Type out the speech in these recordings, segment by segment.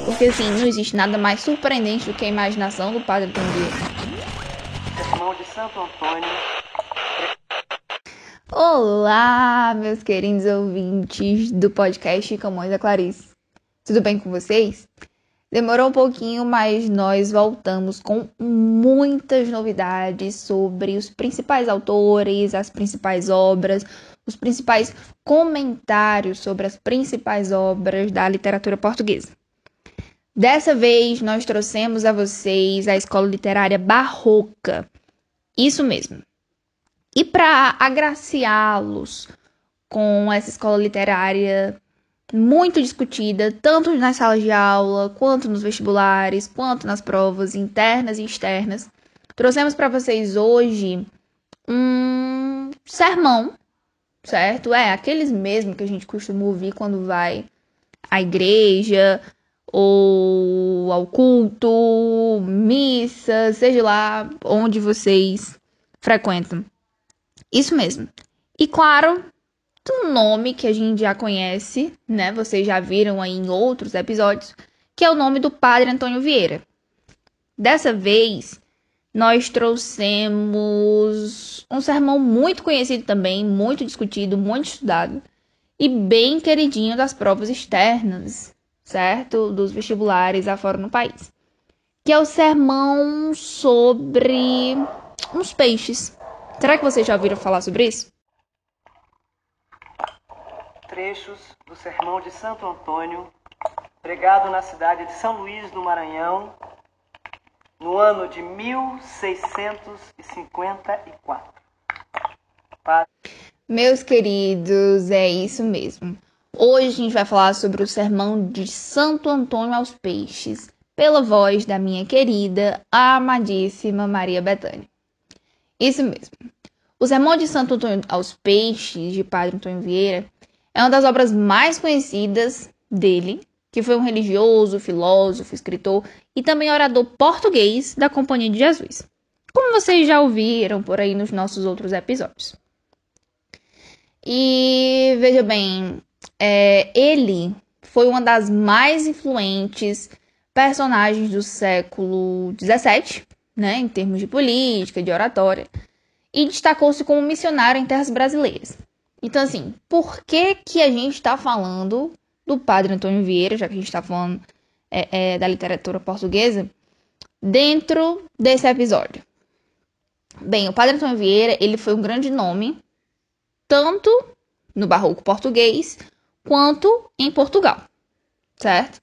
Porque assim, não existe nada mais surpreendente do que a imaginação do Padre Antônio Vieira. Sermão de Santo Antônio. Olá, meus queridos ouvintes do podcast Camões da Clarice. Tudo bem com vocês? Demorou um pouquinho, mas nós voltamos com muitas novidades sobre os principais autores, as principais obras, os principais comentários sobre as principais obras da literatura portuguesa. Dessa vez, nós trouxemos a vocês a Escola Literária Barroca. Isso mesmo. E para agraciá-los com essa escola literária muito discutida, tanto nas salas de aula, quanto nos vestibulares, quanto nas provas internas e externas, trouxemos para vocês hoje um sermão, certo? Aqueles mesmo que a gente costuma ouvir quando vai à igreja, ou ao culto, missa, seja lá onde vocês frequentam. Isso mesmo. E claro, um nome que a gente já conhece, né? Vocês já viram aí em outros episódios, que é o nome do Padre Antônio Vieira. Dessa vez, nós trouxemos um sermão muito conhecido também, muito discutido, muito estudado e bem queridinho das provas externas, certo? Dos vestibulares afora no país. Que é o sermão sobre uns peixes. Será que vocês já ouviram falar sobre isso? Trechos do Sermão de Santo Antônio, pregado na cidade de São Luís do Maranhão, no ano de 1654. Meus queridos, é isso mesmo. Hoje a gente vai falar sobre o Sermão de Santo Antônio aos Peixes, pela voz da minha querida, amadíssima Maria Bethânia. Isso mesmo. O Sermão de Santo Antônio aos Peixes, de Padre Antônio Vieira, é uma das obras mais conhecidas dele, que foi um religioso, filósofo, escritor e também orador português da Companhia de Jesus, como vocês já ouviram por aí nos nossos outros episódios. E veja bem, ele foi uma das mais influentes personagens do século XVII, né, em termos de política, de oratória, e destacou-se como missionário em terras brasileiras. Então, assim, por que a gente está falando do Padre Antônio Vieira, já que a gente está falando da literatura portuguesa, dentro desse episódio? Bem, o Padre Antônio Vieira, ele foi um grande nome, tanto no barroco português, quanto em Portugal, certo?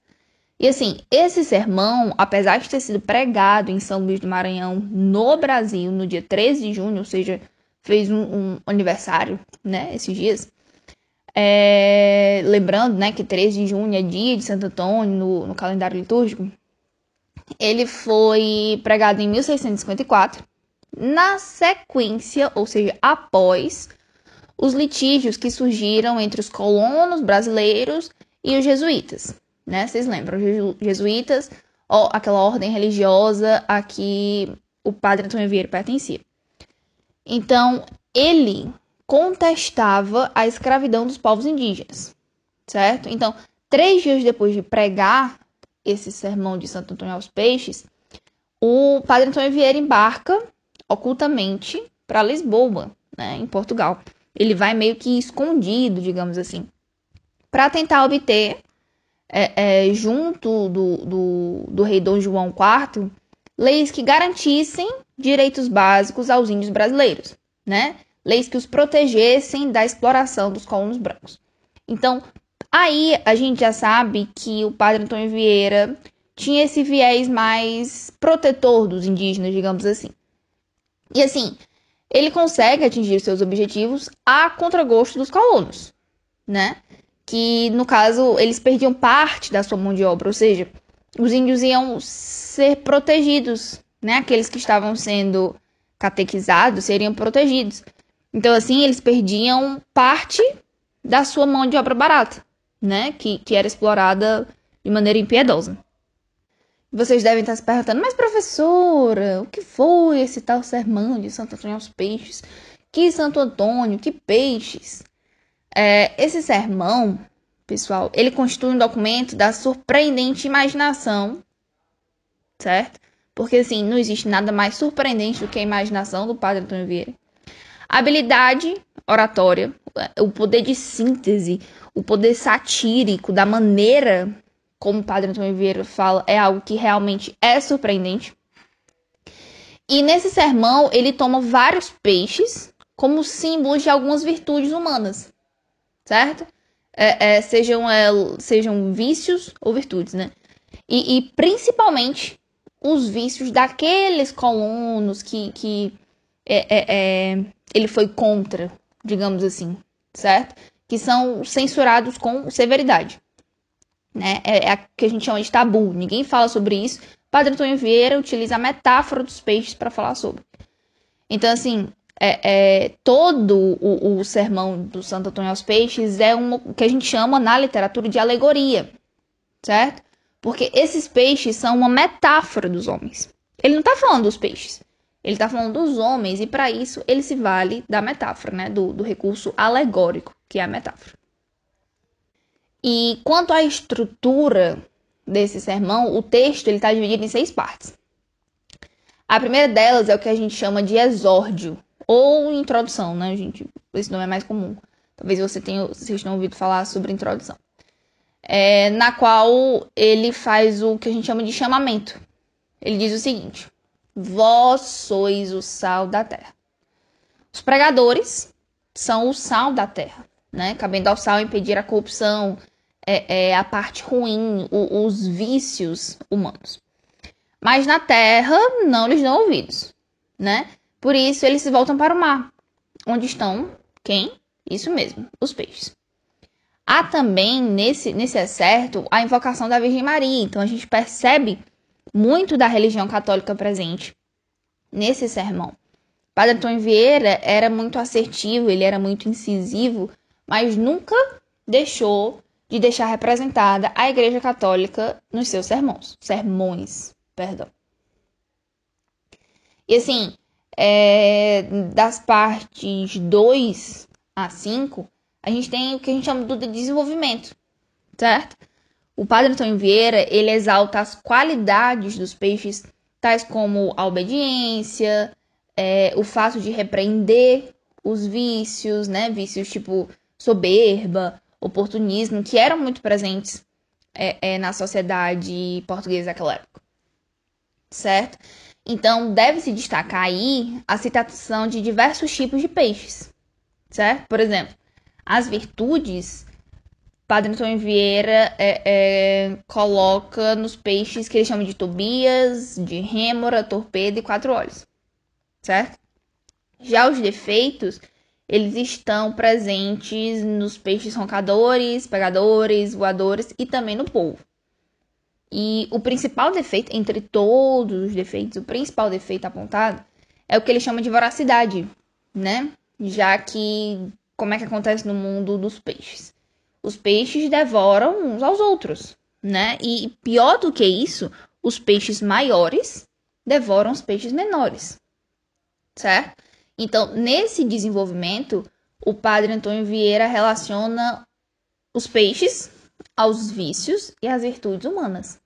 E assim, esse sermão, apesar de ter sido pregado em São Luís do Maranhão, no Brasil, no dia 13 de junho, ou seja, fez um aniversário, né, esses dias. Lembrando, né, que 13 de junho é dia de Santo Antônio no calendário litúrgico. Ele foi pregado em 1654, na sequência, ou seja, após os litígios que surgiram entre os colonos brasileiros e os jesuítas, né? Vocês lembram, os jesuítas, aquela ordem religiosa a que o Padre Antônio Vieira pertencia. Então, ele contestava a escravidão dos povos indígenas, certo? Então, 3 dias depois de pregar esse sermão de Santo Antônio aos Peixes, o Padre Antônio Vieira embarca ocultamente para Lisboa, né, em Portugal. Ele vai meio que escondido, digamos assim, para tentar obter, junto do rei Dom João IV, leis que garantissem direitos básicos aos índios brasileiros, né? Leis que os protegessem da exploração dos colonos brancos. Então, aí a gente já sabe que o Padre Antônio Vieira tinha esse viés mais protetor dos indígenas, digamos assim. E assim, ele consegue atingir seus objetivos a contragosto dos colonos, né? Que, no caso, eles perdiam parte da sua mão de obra, ou seja, os índios iam ser protegidos, né? Aqueles que estavam sendo catequizados seriam protegidos. Então, assim, eles perdiam parte da sua mão de obra barata, né? Que era explorada de maneira impiedosa. Vocês devem estar se perguntando, mas professora, o que foi esse tal sermão de Santo Antônio aos Peixes? Que Santo Antônio, que peixes? Esse sermão pessoal, ele constitui um documento da surpreendente imaginação, certo? Porque, assim, não existe nada mais surpreendente do que a imaginação do padre Antônio Vieira. A habilidade oratória, o poder de síntese, o poder satírico, da maneira como o padre Antônio Vieira fala, é algo que realmente é surpreendente. E nesse sermão, ele toma vários peixes como símbolos de algumas virtudes humanas, certo? Sejam vícios ou virtudes, né? E principalmente os vícios daqueles colonos que ele foi contra, digamos assim, certo? Que são censurados com severidade, né? É a que a gente chama de tabu. Ninguém fala sobre isso. Padre Antônio Vieira utiliza a metáfora dos peixes para falar sobre. Então, assim, todo o sermão do Santo Antônio aos Peixes é o que a gente chama na literatura de alegoria, certo? Porque esses peixes são uma metáfora dos homens. Ele não está falando dos peixes, ele está falando dos homens, e para isso ele se vale da metáfora, né? Do recurso alegórico, que é a metáfora. E quanto à estrutura desse sermão, o texto está dividido em 6 partes. A primeira delas é o que a gente chama de exórdio, ou introdução, né, gente? Esse nome é mais comum. Talvez vocês tenham ouvido falar sobre introdução. Na qual ele faz o que a gente chama de chamamento. Ele diz o seguinte: vós sois o sal da terra. Os pregadores são o sal da terra, né? Cabendo ao sal impedir a corrupção, a parte ruim, os vícios humanos. Mas na terra não lhes dão ouvidos, né? Por isso eles se voltam para o mar, onde estão quem? Isso mesmo, os peixes. Há também nesse excerto a invocação da Virgem Maria. Então a gente percebe muito da religião católica presente nesse sermão. Padre Antônio Vieira era muito assertivo, ele era muito incisivo, mas nunca deixou de deixar representada a Igreja Católica nos seus sermões. E assim, das partes 2 a 5, a gente tem o que a gente chama do desenvolvimento, certo? O Padre Antônio Vieira, ele exalta as qualidades dos peixes, tais como a obediência, o fato de repreender os vícios, né? Vícios tipo soberba, oportunismo, que eram muito presentes na sociedade portuguesa daquela época, certo? Então, deve-se destacar aí a citação de diversos tipos de peixes, certo? Por exemplo, as virtudes, Padre Antônio Vieira coloca nos peixes que ele chama de Tobias, de Rêmora, Torpedo e 4 olhos, certo? Já os defeitos, eles estão presentes nos peixes roncadores, pegadores, voadores e também no polvo. E o principal defeito, entre todos os defeitos, o principal defeito apontado é o que ele chama de voracidade, né? Já que, como é que acontece no mundo dos peixes? Os peixes devoram uns aos outros, né? E pior do que isso, os peixes maiores devoram os peixes menores, certo? Então, nesse desenvolvimento, o Padre Antônio Vieira relaciona os peixes aos vícios e às virtudes humanas,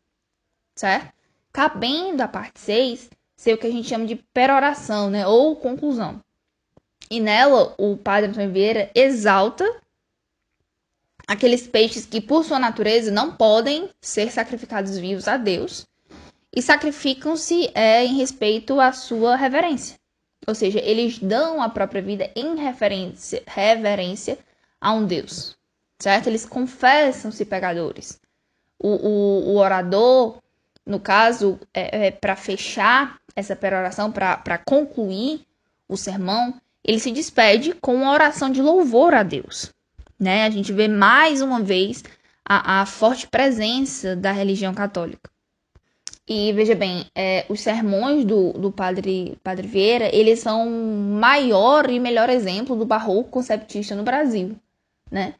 certo? Cabendo a parte 6 ser o que a gente chama de peroração, né? Ou conclusão. E nela, o Padre Antônio Vieira exalta aqueles peixes que, por sua natureza, não podem ser sacrificados vivos a Deus e sacrificam-se em respeito à sua reverência. Ou seja, eles dão a própria vida em reverência a um Deus, certo? Eles confessam-se pecadores. O orador, no caso, para fechar essa peroração, para concluir o sermão, ele se despede com uma oração de louvor a Deus, né? A gente vê mais uma vez a forte presença da religião católica. E veja bem, os sermões do Padre Vieira, eles são o maior e melhor exemplo do barroco conceptista no Brasil, né?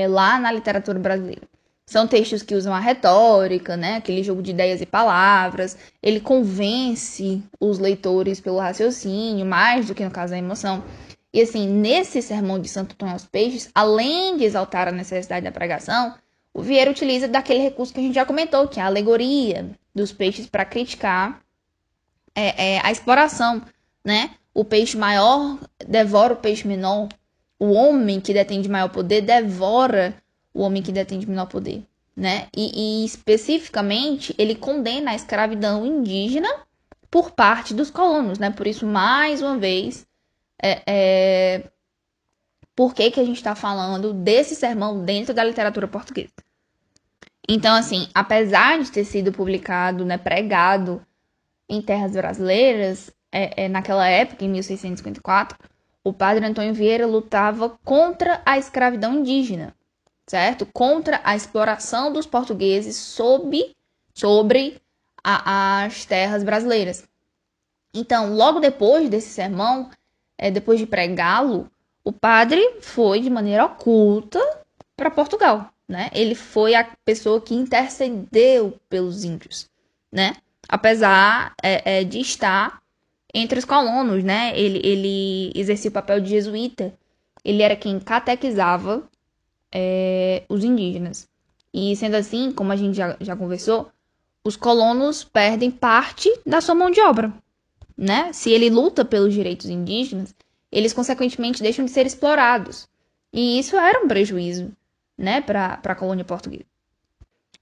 Lá na literatura brasileira. São textos que usam a retórica, né? Aquele jogo de ideias e palavras. Ele convence os leitores pelo raciocínio, mais do que no caso da emoção. E assim, nesse sermão de Santo Antônio aos Peixes, além de exaltar a necessidade da pregação, o Vieira utiliza daquele recurso que a gente já comentou, que é a alegoria dos peixes, para criticar a exploração, né? O peixe maior devora o peixe menor. O homem que detém de maior poder devora o homem que detém de menor poder, né? E especificamente, ele condena a escravidão indígena por parte dos colonos, né? Por isso, mais uma vez, por que a gente está falando desse sermão dentro da literatura portuguesa? Então, assim, apesar de ter sido publicado, né, pregado em terras brasileiras, naquela época, em 1654, o padre Antônio Vieira lutava contra a escravidão indígena, certo? Contra a exploração dos portugueses sobre as terras brasileiras. Então, logo depois desse sermão, depois de pregá-lo, o padre foi de maneira oculta para Portugal, né? Ele foi a pessoa que intercedeu pelos índios, né? Apesar de estar entre os colonos, né? Ele exercia o papel de jesuíta. Ele era quem catequizava os indígenas. E sendo assim, como a gente já conversou, os colonos perdem parte da sua mão de obra, né? Se ele luta pelos direitos indígenas, eles consequentemente deixam de ser explorados. E isso era um prejuízo, né, para a colônia portuguesa.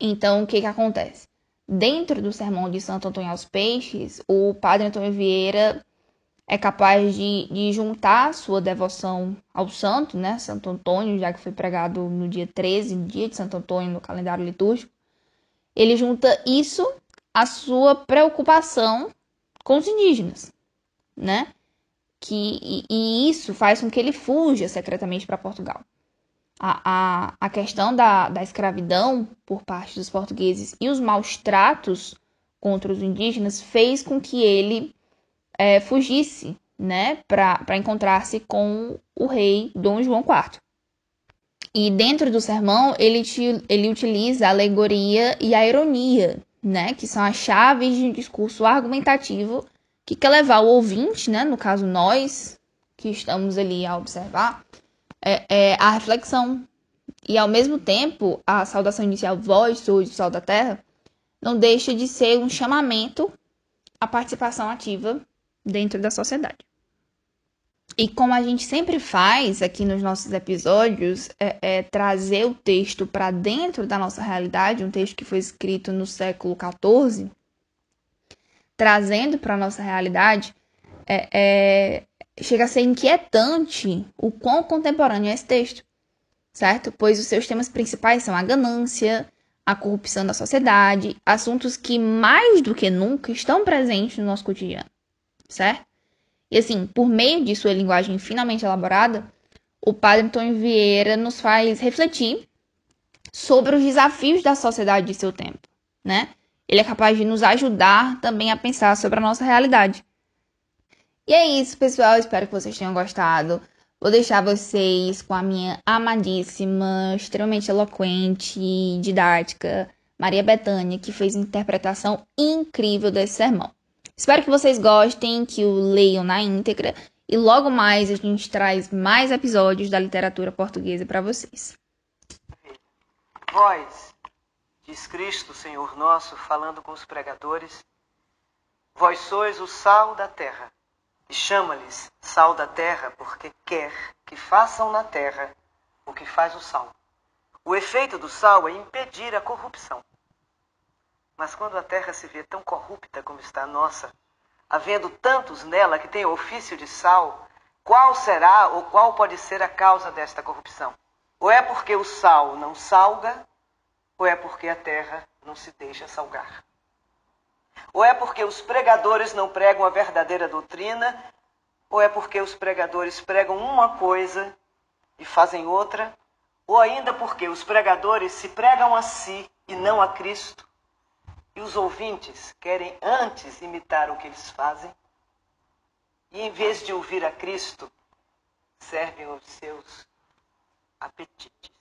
Então, o que acontece? Dentro do sermão de Santo Antônio aos Peixes, o padre Antônio Vieira é capaz de juntar sua devoção ao santo, né, Santo Antônio, já que foi pregado no dia 13, dia de Santo Antônio, no calendário litúrgico. Ele junta isso à sua preocupação com os indígenas, né? E isso faz com que ele fuja secretamente para Portugal. A questão da escravidão por parte dos portugueses e os maus tratos contra os indígenas fez com que ele fugisse, né, para encontrar-se com o rei Dom João IV. E dentro do sermão, ele utiliza a alegoria e a ironia, né, que são as chaves de um discurso argumentativo que quer levar o ouvinte, né, no caso nós, que estamos ali a observar, a reflexão. E ao mesmo tempo, a saudação inicial, vós sois o sal da terra, não deixa de ser um chamamento à participação ativa dentro da sociedade. E como a gente sempre faz aqui nos nossos episódios, trazer o texto para dentro da nossa realidade, um texto que foi escrito no século XIV, trazendo para a nossa realidade, chega a ser inquietante o quão contemporâneo é esse texto, certo? Pois os seus temas principais são a ganância, a corrupção da sociedade, assuntos que mais do que nunca estão presentes no nosso cotidiano, certo? E assim, por meio de sua linguagem finamente elaborada, o padre Antônio Vieira nos faz refletir sobre os desafios da sociedade de seu tempo, né? Ele é capaz de nos ajudar também a pensar sobre a nossa realidade. E é isso, pessoal. Espero que vocês tenham gostado. Vou deixar vocês com a minha amadíssima, extremamente eloquente e didática Maria Bethânia, que fez uma interpretação incrível desse sermão. Espero que vocês gostem, que o leiam na íntegra. E logo mais a gente traz mais episódios da literatura portuguesa para vocês. Vós, diz Cristo, Senhor nosso, falando com os pregadores, vós sois o sal da terra. E chama-lhes sal da terra porque quer que façam na terra o que faz o sal. O efeito do sal é impedir a corrupção. Mas quando a terra se vê tão corrupta como está a nossa, havendo tantos nela que têm ofício de sal, qual será ou qual pode ser a causa desta corrupção? Ou é porque o sal não salga, ou é porque a terra não se deixa salgar. Ou é porque os pregadores não pregam a verdadeira doutrina, ou é porque os pregadores pregam uma coisa e fazem outra, ou ainda porque os pregadores se pregam a si e não a Cristo, e os ouvintes querem antes imitar o que eles fazem, e em vez de ouvir a Cristo, servem os seus apetites.